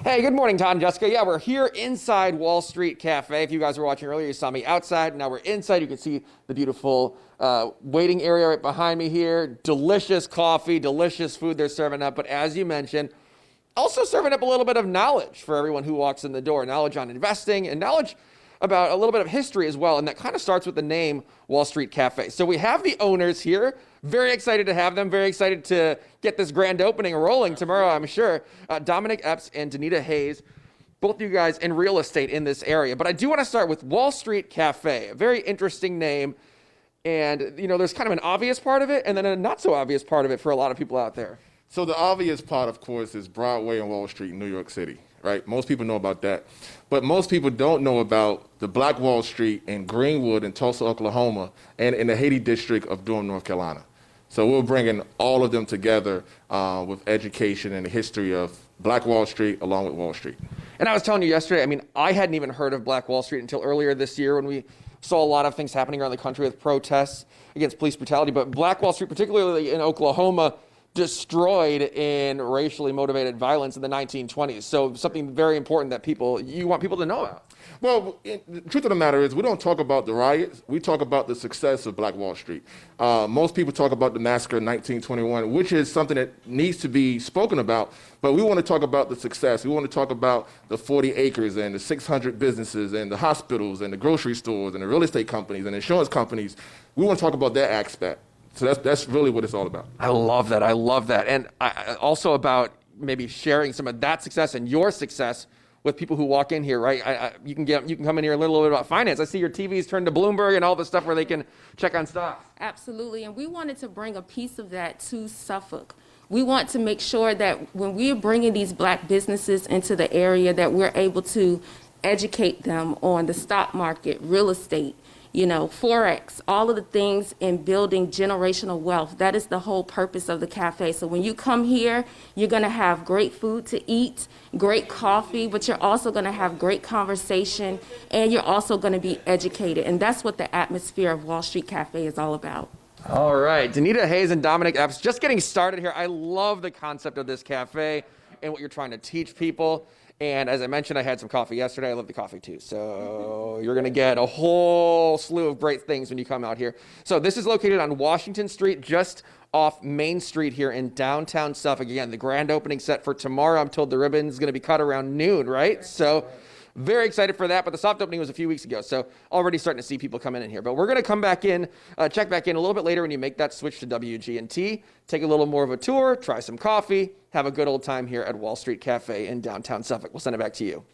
Hey, good morning, Todd and Jessica. Yeah, we're here inside Wall Street Cafe. If you guys were watching earlier, you saw me outside. Now we're inside. You can see the beautiful waiting area right behind me here. Delicious coffee, delicious food they're serving up. But as you mentioned, also serving up a little bit of knowledge for everyone who walks in the door. Knowledge on investing and knowledge about a little bit of history as well. And that kind of starts with the name Wall Street Cafe. So we have the owners here. Very excited to have them. Very excited to get this grand opening rolling tomorrow, I'm sure. Dominic Epps and Danita Hayes, both of you guys in real estate in this area. But I do want to start with Wall Street Cafe, a very interesting name. And, you know, there's kind of an obvious part of it and then a not so obvious part of it for a lot of people out there. So the obvious part, of course, is Broadway and Wall Street in New York City, right? Most people know about that. But most people don't know about the Black Wall Street in Greenwood in Tulsa, Oklahoma, and in the Haiti district of Durham, North Carolina. So we're bringing all of them together with education and the history of Black Wall Street along with Wall Street. And I was telling you yesterday, I mean, I hadn't even heard of Black Wall Street until earlier this year when we saw a lot of things happening around the country with protests against police brutality. But Black Wall Street, particularly in Oklahoma, destroyed in racially motivated violence in the 1920s. So something very important that you want people to know about. Well, the truth of the matter is we don't talk about the riots. We talk about the success of Black Wall Street. Most people talk about the massacre in 1921, which is something that needs to be spoken about. But we want to talk about the success. We want to talk about the 40 acres and the 600 businesses and the hospitals and the grocery stores and the real estate companies and insurance companies. We want to talk about that aspect. So that's really what it's all about. I love that. I love that. And also about maybe sharing some of that success and your success with people who walk in here, right? You can come in here and learn a little bit about finance. I see your TVs turned to Bloomberg and all the stuff where they can check on stocks. Absolutely. And we wanted to bring a piece of that to Suffolk. We want to make sure that when we are bringing these Black businesses into the area, that we're able to educate them on the stock market, real estate, Forex, all of the things in building generational wealth. That is the whole purpose of the cafe. So when you come here, you're going to have great food to eat, great coffee, but you're also going to have great conversation, and you're also going to be educated. And that's what the atmosphere of Wall Street Cafe is all about. All right, Danita Hayes and Dominic Epps, just getting started here. I love the concept of this cafe and what you're trying to teach people. And as I mentioned, I had some coffee yesterday. I love the coffee too. So you're going to get a whole slew of great things when you come out here. So this is located on Washington Street, just off Main Street here in downtown Suffolk. Again, the grand opening set for tomorrow. I'm told the ribbon is going to be cut around noon, right? So very excited for that. But the soft opening was a few weeks ago. So already starting to see people come in here. But we're going to come back in, check back in a little bit later when you make that switch to WGNT, take a little more of a tour, try some coffee, have a good old time here at Wall Street Cafe in downtown Suffolk. We'll send it back to you.